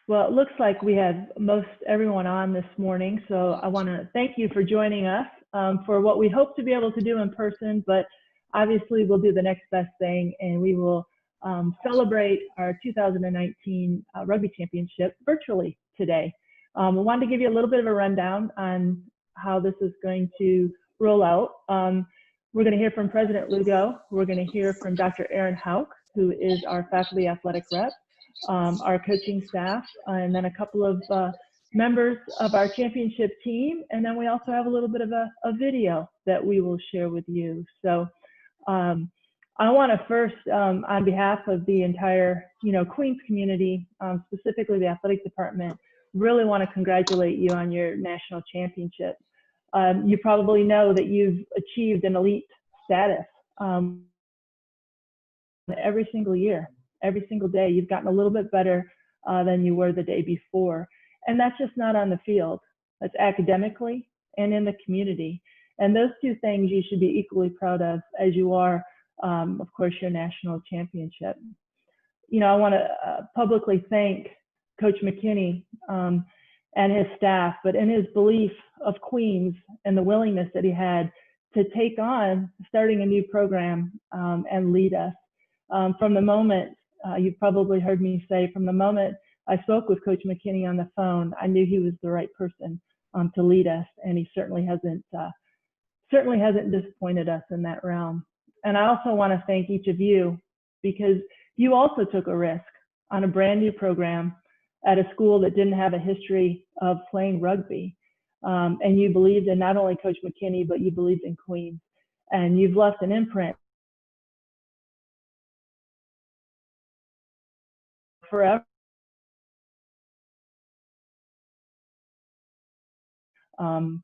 Well, it looks like we have most everyone on this morning, so I want to thank you for joining us for what we hope to be able to do in person, but obviously we'll do the next best thing, and we will celebrate our 2019 Rugby Championship virtually today. We wanted to give you a little bit of a rundown on how this is going to roll out. We're going to hear from President Lugo. We're going to hear from Dr. Aaron Hauck, who is our faculty athletic rep, our coaching staff, and then a couple of members of our championship team. And then we also have a little bit of a video that we will share with you. So I want to first, on behalf of the entire, Queens community, specifically the athletic department, really want to congratulate you on your national championship. You probably know that you've achieved an elite status every single year. Every single day, you've gotten a little bit better than you were the day before. And that's just not on the field. That's academically and in the community. And those two things you should be equally proud of as you are, of course, your national championship. I want to publicly thank Coach McKinney and his staff, but in his belief of Queens and the willingness that he had to take on starting a new program and lead us. From the moment, you've probably heard me say, from the moment I spoke with Coach McKinney on the phone, I knew he was the right person to lead us, and he certainly hasn't disappointed us in that realm. And I also want to thank each of you, because you also took a risk on a brand new program at a school that didn't have a history of playing rugby. And you believed in not only Coach McKinney, but you believed in Queens. And you've left an imprint forever.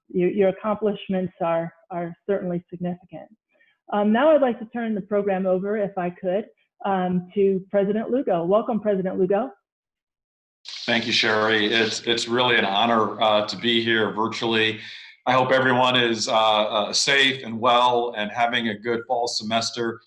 Your accomplishments are certainly significant. Now I'd like to turn the program over, if I could, to President Lugo. Welcome, President Lugo. Thank you, Sherry. It's really an honor to be here virtually. I hope everyone is safe and well and having a good fall semester.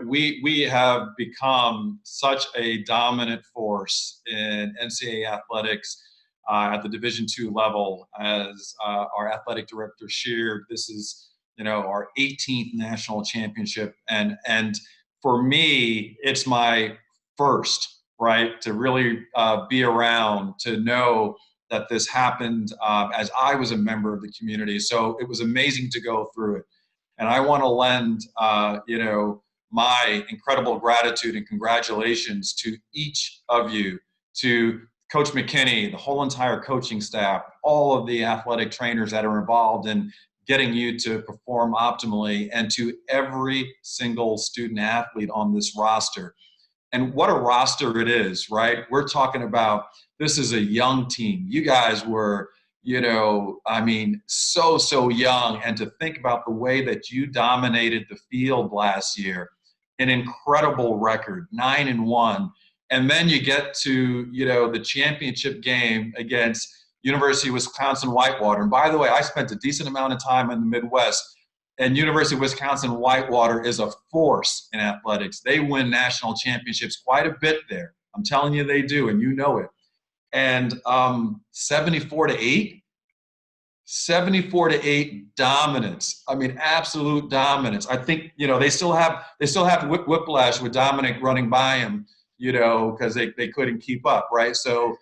We have become such a dominant force in NCAA athletics at the Division II level. As our athletic director shared, this is our 18th national championship, and for me, it's my first. Right, to really be around, to know that this happened as I was a member of the community. So it was amazing to go through it. And I want to lend, my incredible gratitude and congratulations to each of you, to Coach McKinney, the whole entire coaching staff, all of the athletic trainers that are involved in getting you to perform optimally, and to every single student athlete on this roster. And what a roster it is, right? We're talking about, this is a young team. You guys were, so young. And to think about the way that you dominated the field last year, an incredible record, 9-1. And then you get to, the championship game against University of Wisconsin-Whitewater. And by the way, I spent a decent amount of time in the Midwest. And University of Wisconsin-Whitewater is a force in athletics. They win national championships quite a bit there. I'm telling you they do, and you know it. And 74-8? 74-8 dominance. I mean, absolute dominance. I think, they still have whiplash with Dominic running by him, because they couldn't keep up, right? So,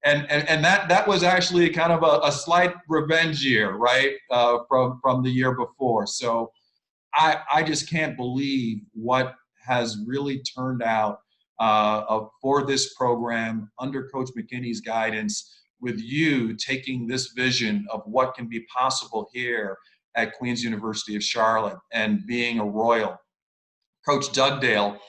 and that was actually kind of a slight revenge year, right, from the year before. So I just can't believe what has really turned out for this program under Coach McKinney's guidance, with you taking this vision of what can be possible here at Queens University of Charlotte and being a Royal. Coach Dugdale,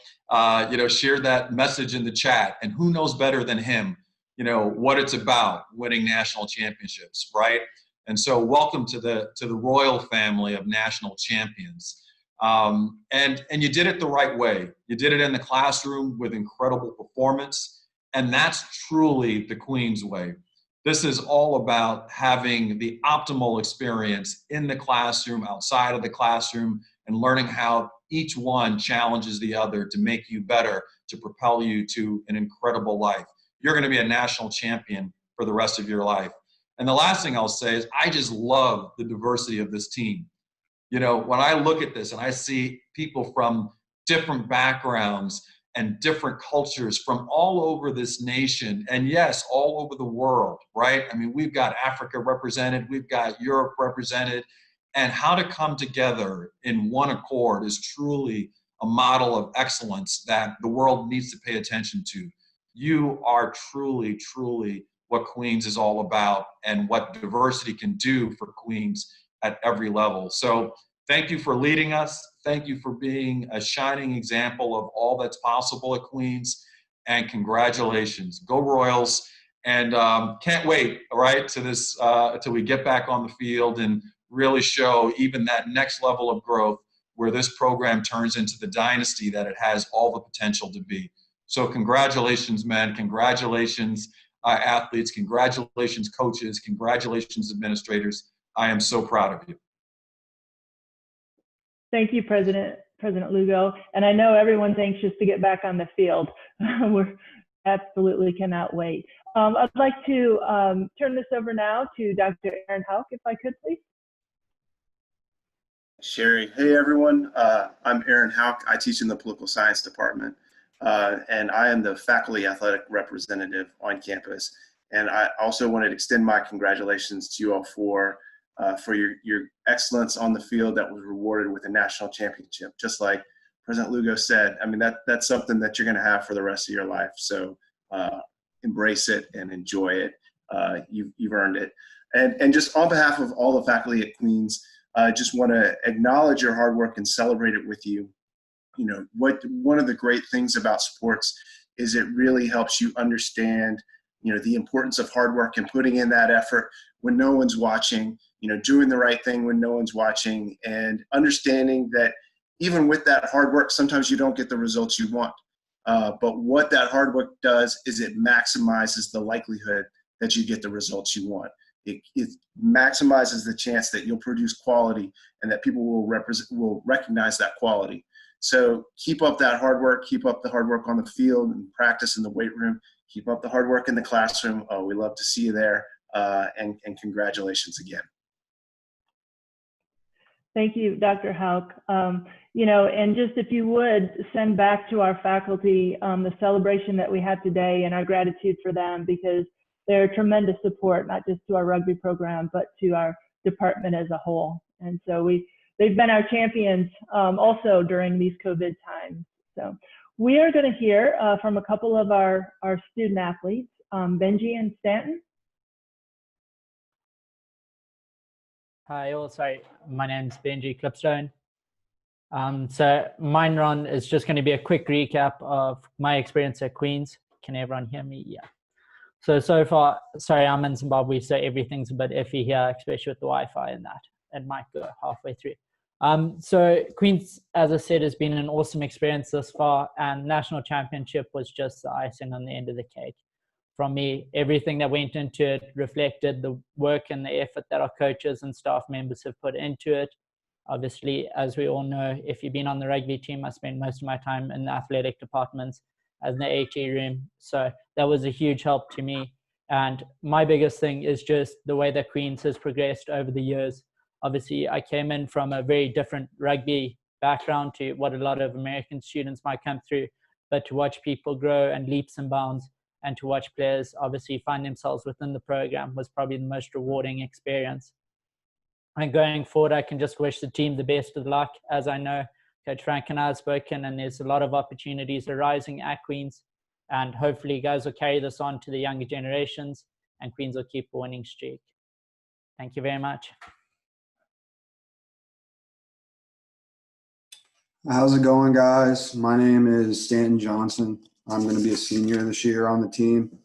shared that message in the chat, and who knows better than him, what it's about, winning national championships, right? And so welcome to the royal family of national champions. And you did it the right way. You did it in the classroom with incredible performance, and that's truly the Queen's way. This is all about having the optimal experience in the classroom, outside of the classroom, and learning how each one challenges the other to make you better, to propel you to an incredible life. you're going to be a national champion for the rest of your life. And the last thing I'll say is I just love the diversity of this team. You know, when I look at this and I see people from different backgrounds and different cultures from all over this nation, and yes, all over the world, right? I mean, we've got Africa represented, we've got Europe represented, and how to come together in one accord is truly a model of excellence that the world needs to pay attention to. You are truly, truly what Queens is all about and what diversity can do for Queens at every level. So thank you for leading us. Thank you for being a shining example of all that's possible at Queens. And congratulations. Go Royals. And can't wait, right, to this, till we get back on the field and really show even that next level of growth where this program turns into the dynasty that it has all the potential to be. So congratulations, men. Congratulations, athletes. Congratulations, coaches. Congratulations, administrators. I am so proud of you. Thank you, President Lugo. And I know everyone's anxious to get back on the field. We're absolutely cannot wait. I'd like to turn this over now to Dr. Aaron Hauck, if I could, please. Sherry. Hey, everyone. I'm Aaron Hauck. I teach in the political science department, and I am the faculty athletic representative on campus. And I also wanted to extend my congratulations to you all for your excellence on the field that was rewarded with a national championship. Just like President Lugo said, I mean, that's something that you're going to have for the rest of your life. So embrace it and enjoy it. You've earned it. And just on behalf of all the faculty at Queens, I just want to acknowledge your hard work and celebrate it with you. You know, one of the great things about sports is it really helps you understand, you know, the importance of hard work and putting in that effort when no one's watching, you know, doing the right thing when no one's watching, and understanding that even with that hard work, sometimes you don't get the results you want. But what that hard work does is it maximizes the likelihood that you get the results you want. It maximizes the chance that you'll produce quality and that people will recognize that quality. So keep up that hard work, keep up the hard work on the field and practice in the weight room, keep up the hard work in the classroom. Oh, we love to see you there, and congratulations again. Thank you, Dr. Hauck. You know, and just if you would send back to our faculty the celebration that we had today and our gratitude for them, because they're a tremendous support, not just to our rugby program, but to our department as a whole. And so they've been our champions also during these COVID times. So we are going to hear from a couple of our student athletes, Benji and Stanton. Hi, sorry, my name's Benji Clipstone. So mine run is just going to be a quick recap of my experience at Queens. Can everyone hear me? Yeah. So far, sorry, I'm in Zimbabwe, so everything's a bit iffy here, especially with the Wi-Fi and that. It might go halfway through. So Queens, as I said, has been an awesome experience thus far, and national championship was just the icing on the end of the cake. From me, everything that went into it reflected the work and the effort that our coaches and staff members have put into it. Obviously, as we all know, if you've been on the rugby team, I spent most of my time in the athletic departments as in the HE room. So that was a huge help to me. And my biggest thing is just the way that Queens has progressed over the years. Obviously, I came in from a very different rugby background to what a lot of American students might come through, but to watch people grow and leaps and bounds and to watch players obviously find themselves within the program was probably the most rewarding experience. And going forward, I can just wish the team the best of luck. As I know, Coach Frank and I have spoken, and there's a lot of opportunities arising at Queens. And hopefully you guys will carry this on to the younger generations and Queens will keep a winning streak. Thank you very much. How's it going, guys? My name is Stanton Johnson. I'm going to be a senior this year on the team.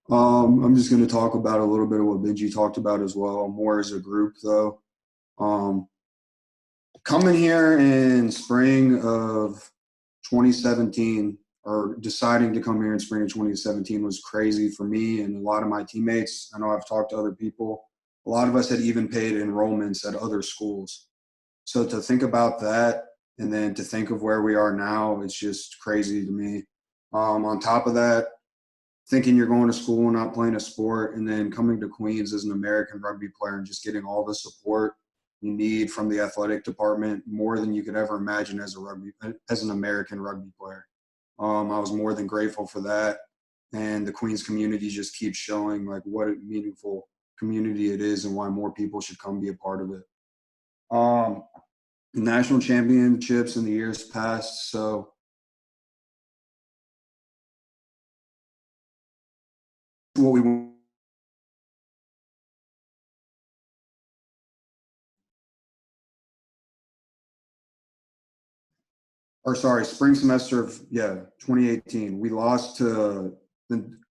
I'm just going to talk about a little bit of what Benji talked about as well, more as a group though. Coming here in spring of 2017, or deciding to come here in spring of 2017, was crazy for me and a lot of my teammates. I know I've talked to other people. A lot of us had even paid enrollments at other schools. So to think about that and then to think of where we are now, it's just crazy to me. On top of that, thinking you're going to school and not playing a sport, and then coming to Queens as an American rugby player and just getting all the support you need from the athletic department, more than you could ever imagine as an American rugby player. I was more than grateful for that. And the Queens community just keeps showing like what a meaningful community it is and why more people should come be a part of it. National championships in the years past. So what we want. Spring semester of 2018. We lost to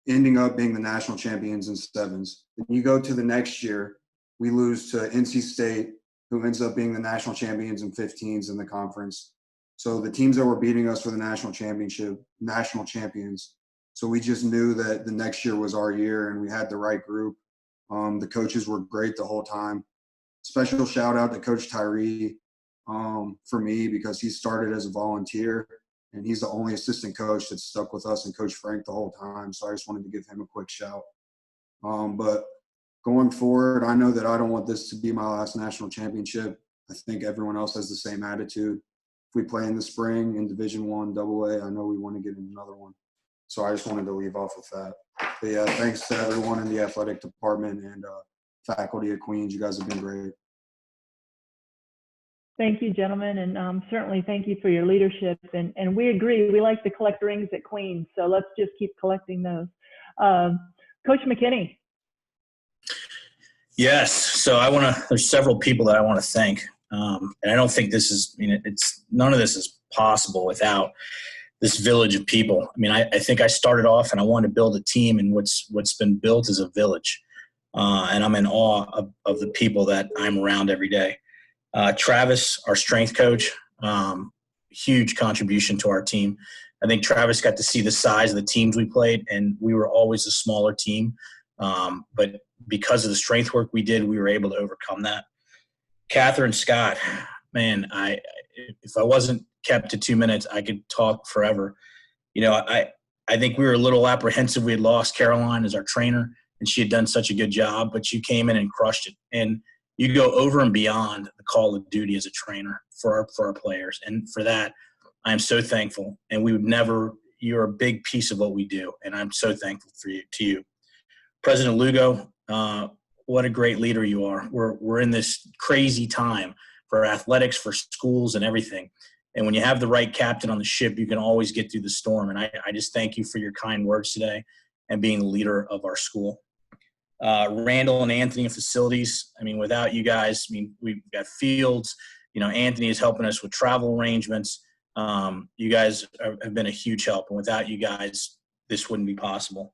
ending up being the national champions in sevens. Then you go to the next year, we lose to NC State, who ends up being the national champions in 15s in the conference. So the teams that were beating us for the national champions. So we just knew that the next year was our year, and we had the right group. The coaches were great the whole time. Special shout out to Coach Tyree. For me, because he started as a volunteer and he's the only assistant coach that stuck with us and Coach Frank the whole time. So I just wanted to give him a quick shout. But going forward, I know that I don't want this to be my last national championship. I think everyone else has the same attitude. If we play in the spring in Division I, AA, I know we want to get in another one. So I just wanted to leave off with that. But yeah, thanks to everyone in the athletic department and faculty at Queens. You guys have been great. Thank you, gentlemen, and certainly thank you for your leadership. And we agree, we like to collect rings at Queens, so let's just keep collecting those. Coach McKinney. Yes, so there's several people that I want to thank. And I don't think none of this is possible without this village of people. I mean, I think I started off and I wanted to build a team, and what's been built is a village. And I'm in awe of the people that I'm around every day. Travis, our strength coach, huge contribution to our team. I think Travis got to see the size of the teams we played, and we were always a smaller team. But because of the strength work we did, we were able to overcome that. Catherine Scott, man, if I wasn't kept to 2 minutes, I could talk forever. You know, I think we were a little apprehensive. We had lost Caroline as our trainer, and she had done such a good job, but she came in and crushed it. And you go over and beyond the call of duty as a trainer for our players. And for that, I am so thankful. And you're a big piece of what we do. And I'm so thankful to you. President Lugo, what a great leader you are. We're in this crazy time for athletics, for schools and everything. And when you have the right captain on the ship, you can always get through the storm. And I just thank you for your kind words today and being the leader of our school. Randall and Anthony in facilities. I mean, without you guys, we've got fields. You know, Anthony is helping us with travel arrangements. You guys have been a huge help, and without you guys, this wouldn't be possible.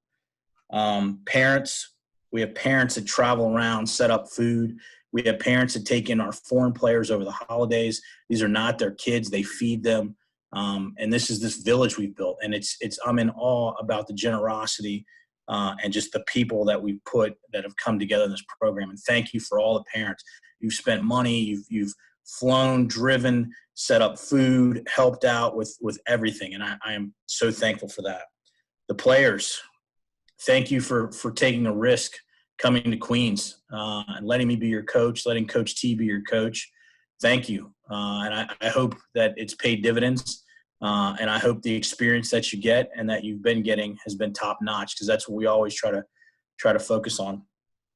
Parents, we have parents that travel around, set up food. We have parents that take in our foreign players over the holidays. These are not their kids; they feed them. And this is this village we've built, and I'm in awe about the generosity. And just the people that that have come together in this program. And thank you for all the parents. You've spent money, you've flown, driven, set up food, helped out with everything. And I am so thankful for that. The players, thank you for taking a risk coming to Queens and letting me be your coach, letting Coach T be your coach. Thank you. And I hope that it's paid dividends. And I hope the experience that you get and that you've been getting has been top notch, because that's what we always try to focus on.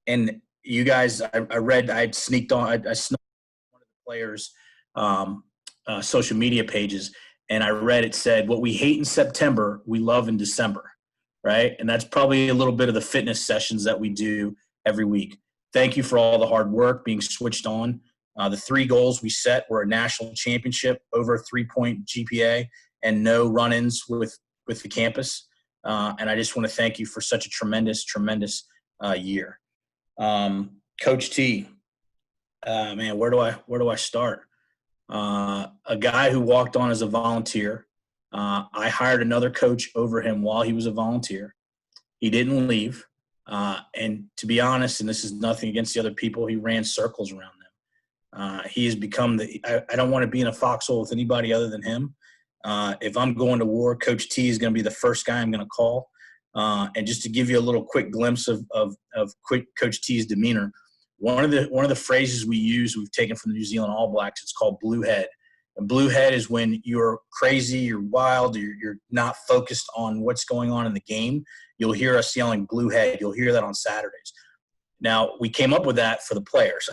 And you guys, I snuck one of the players' social media pages, and I read it said, "What we hate in September, we love in December," right? And that's probably a little bit of the fitness sessions that we do every week. Thank you for all the hard work being switched on. The 3 goals we set were a national championship, over a 3-point GPA, and no run-ins with the campus. And I just want to thank you for such a tremendous year. Coach T, man, where do I start? A guy who walked on as a volunteer. I hired another coach over him while he was a volunteer. He didn't leave. And to be honest, and this is nothing against the other people, he ran circles around them. He has become I don't want to be in a foxhole with anybody other than him. If I'm going to war, Coach T is going to be the first guy I'm going to call. And just to give you a little quick glimpse of quick Coach T's demeanor, one of the phrases we've taken from the New Zealand All Blacks. It's called blue head. And blue head is when you're crazy, you're wild, you're not focused on what's going on in the game. You'll hear us yelling blue head. You'll hear that on Saturdays. Now, we came up with that for the players,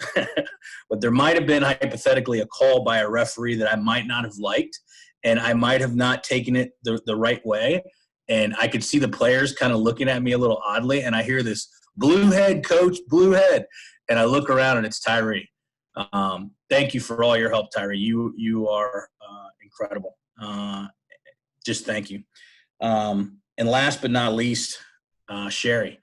but there might have been hypothetically a call by a referee that I might not have liked, and I might have not taken it the right way. And I could see the players kind of looking at me a little oddly, and I hear this, blue head, coach, blue head. And I look around, and it's Tyree. Thank you for all your help, Tyree. You are incredible. Just thank you. And last but not least, Sherry.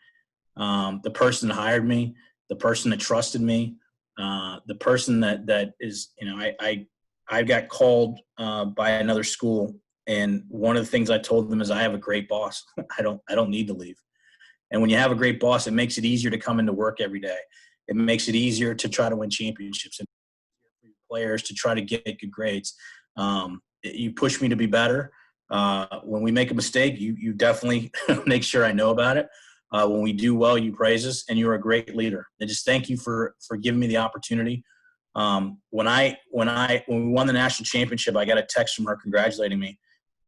The person that hired me, the person that trusted me, the person that is, I got called by another school, and one of the things I told them is I have a great boss. I don't need to leave. And when you have a great boss, it makes it easier to come into work every day. It makes it easier to try to win championships and for your players to try to get good grades. You push me to be better. When we make a mistake, you definitely make sure I know about it. When we do well, you praise us, and you're a great leader. And just thank you for giving me the opportunity. When we won the national championship, I got a text from her congratulating me,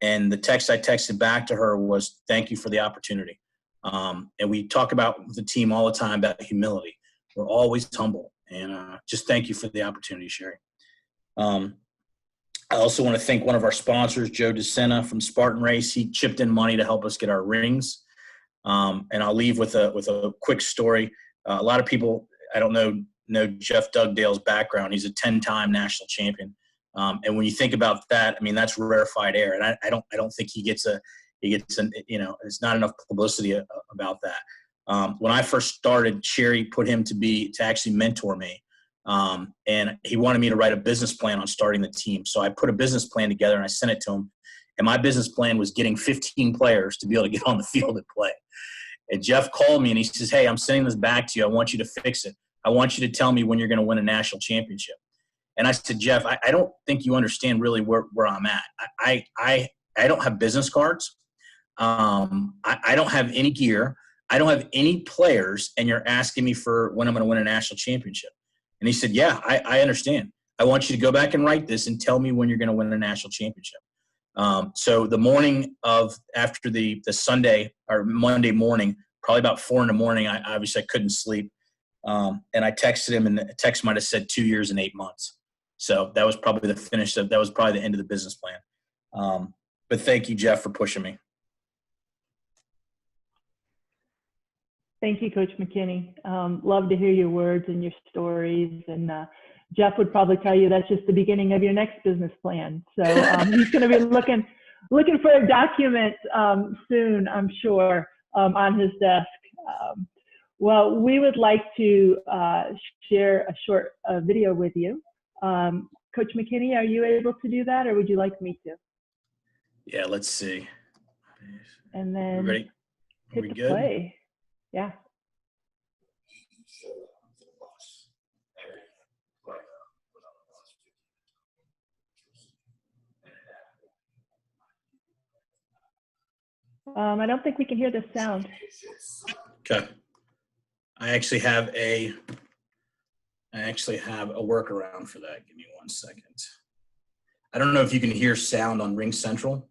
and the text I texted back to her was, "Thank you for the opportunity." And we talk about the team all the time about humility. We're always humble, and just thank you for the opportunity, Sherry. I also want to thank one of our sponsors, Joe DeSena from Spartan Race. He chipped in money to help us get our rings. And I'll leave with a quick story. A lot of people, I don't know Jeff Dugdale's background. He's a 10-time national champion. And when you think about that, I mean, that's rarefied air. And I don't think he gets it's not enough publicity about that. When I first started, Sherry put him to actually mentor me. And he wanted me to write a business plan on starting the team. So I put a business plan together and I sent it to him. And my business plan was getting 15 players to be able to get on the field and play. And Jeff called me and he says, "Hey, I'm sending this back to you. I want you to fix it. I want you to tell me when you're going to win a national championship." And I said, "Jeff, I don't think you understand really where I'm at. I don't have business cards. I don't have any gear. I don't have any players, and you're asking me for when I'm going to win a national championship." And he said, "Yeah, I understand. I want you to go back and write this and tell me when you're going to win a national championship." So the morning after the Sunday or Monday morning, probably about 4 a.m, I obviously couldn't sleep. And I texted him, and the text might have said 2 years and 8 months. So that was probably that was probably the end of the business plan. But thank you, Jeff, for pushing me. Thank you, Coach McKinney. Love to hear your words and your stories. And Jeff would probably tell you that's just the beginning of your next business plan. So he's going to be looking for a document soon, I'm sure, on his desk. Well, we would like to share a short video with you. Coach McKinney, are you able to do that, or would you like me to? Yeah, let's see. And then ready? Are we hit the good? play. Yeah. I don't think we can hear the sound. Okay. I actually have a workaround for that. Give me 1 second. I don't know if you can hear sound on Ring Central,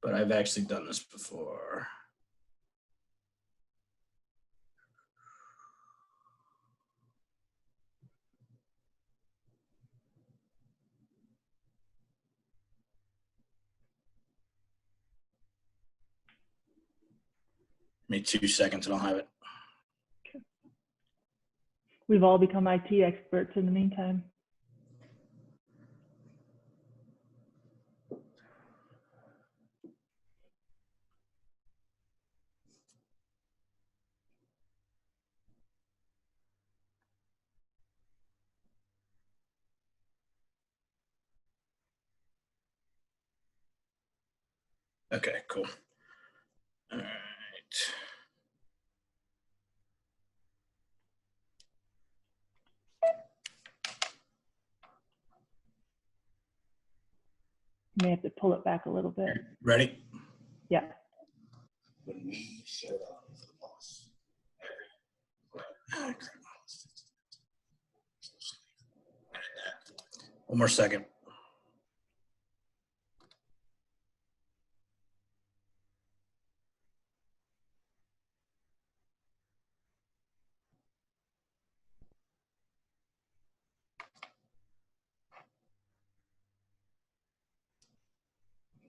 but I've actually done this before. Give me 2 seconds and I'll have it. We've all become IT experts in the meantime. Okay, cool. All right. May have to pull it back a little bit. Ready? Yeah. when we showed up for the bus. One more second.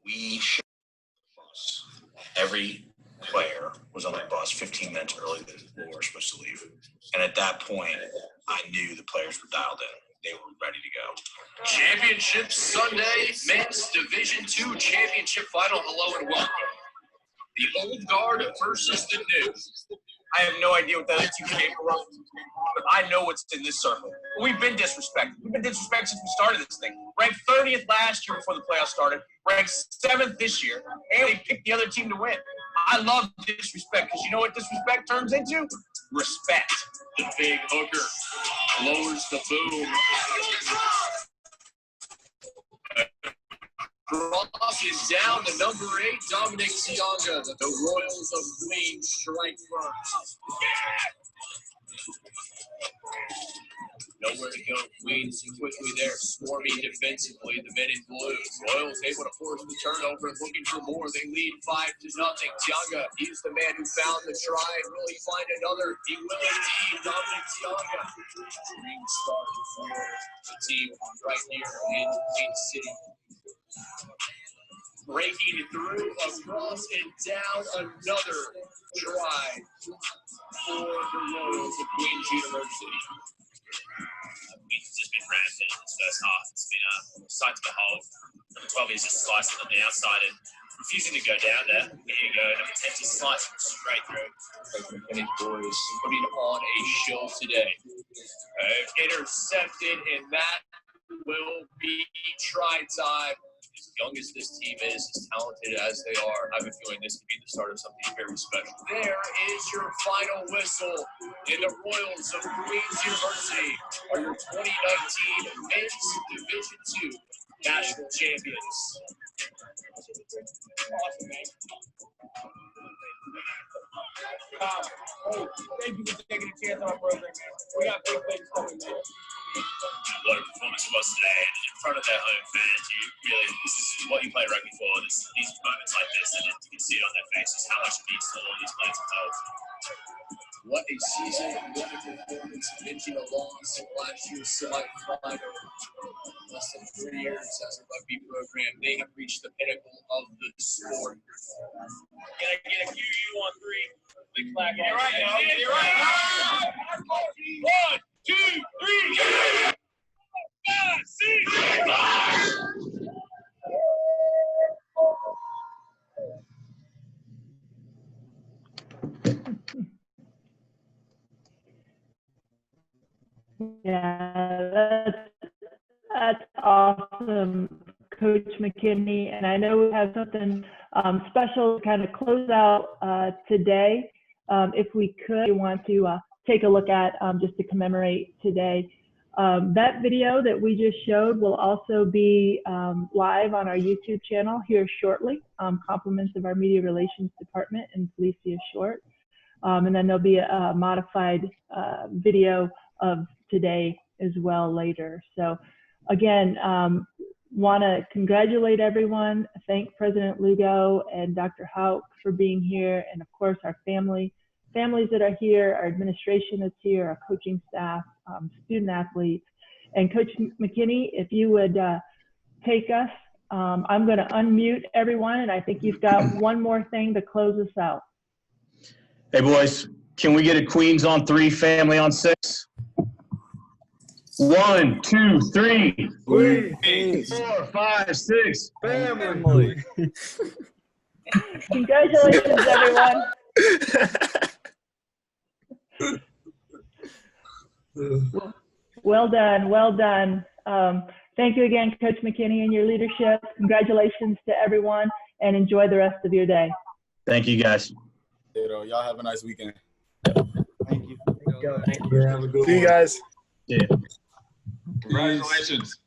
We showed the bus. Every player was on the bus 15 minutes early than we were supposed to leave. And at that point, I knew the players were dialed in. They were ready to go. Championship Sunday, Men's Division II Championship Final. Hello and welcome. The old guard versus the new. I have no idea what that is. You came around, but I know what's in this circle. We've been disrespected. We've been disrespected since we started this thing. Ranked 30th last year before the playoffs started. Ranked 7th this year, and they picked the other team to win. I love disrespect because you know what disrespect turns into? Respect. The big hooker lowers the boom. Cross is down to number 8, Dominic Tiaga. The Royals of Queens strike first. Nowhere to go. Queens quickly there, swarming defensively. The men in blue. Royals able to force the turnover, looking for more. They lead 5-0. Tiaga, he's the man who found the try. Will he find another? He will indeed. Dominic Tiaga. Green start for the team right here in Queens City. Breaking through, across, and down, another try for the Royals of Queens University. Queens has just been rammed in this first half. It's been a sight to behold. Number 12 is just slicing on the outside and refusing to go down there. Here you go. Number 10 just slicing straight through. And boys putting on a show today. Intercepted, and that will be try time. As young as this team is, as talented as they are, I have a feeling this could be the start of something very special. There is your final whistle, and the Royals of Queens University are your 2019 Men's Division II National Champions. Awesome, man. Thank you for taking a chance on our program, man. We got big things coming, man. What a performance it was today, and in front of their home fans, this is what you play rugby for. These moments like this, and you can see it on their faces how much it means to all these players involved. What a season, what a performance, benching a loss in last year's semifinal. Less than 3 years as a rugby program, they have reached the pinnacle of the sport. Can I get a QU on 3? Big flag. Get it right, y'all. Get it right. 1, 2, 3. 5, 6. Yeah, that's awesome, Coach McKinney. And I know we have something special to kind of close out today. If we could, we want to take a look at just to commemorate today. That video that we just showed will also be live on our YouTube channel here shortly. Compliments of our Media Relations Department and Felicia Short. And then there'll be a modified video of today as well later. So again, want to congratulate everyone, thank President Lugo and Dr. Hauck for being here, and of course our families that are here, our administration that's here, our coaching staff, student athletes. And Coach McKinney, if you would take us, I'm going to unmute everyone, and I think you've got one more thing to close us out. Hey, boys, can we get a Queens on 3, family on 6? 1, 2, 3. Queens. 4, 5, 6. Family. Congratulations, everyone. Well done, well done. Thank you again, Coach McKinney, and your leadership. Congratulations to everyone, and enjoy the rest of your day. Thank you, guys. Y'all have a nice weekend. Thank you. Thank you. Have a good one. See you guys. Yeah. Congratulations.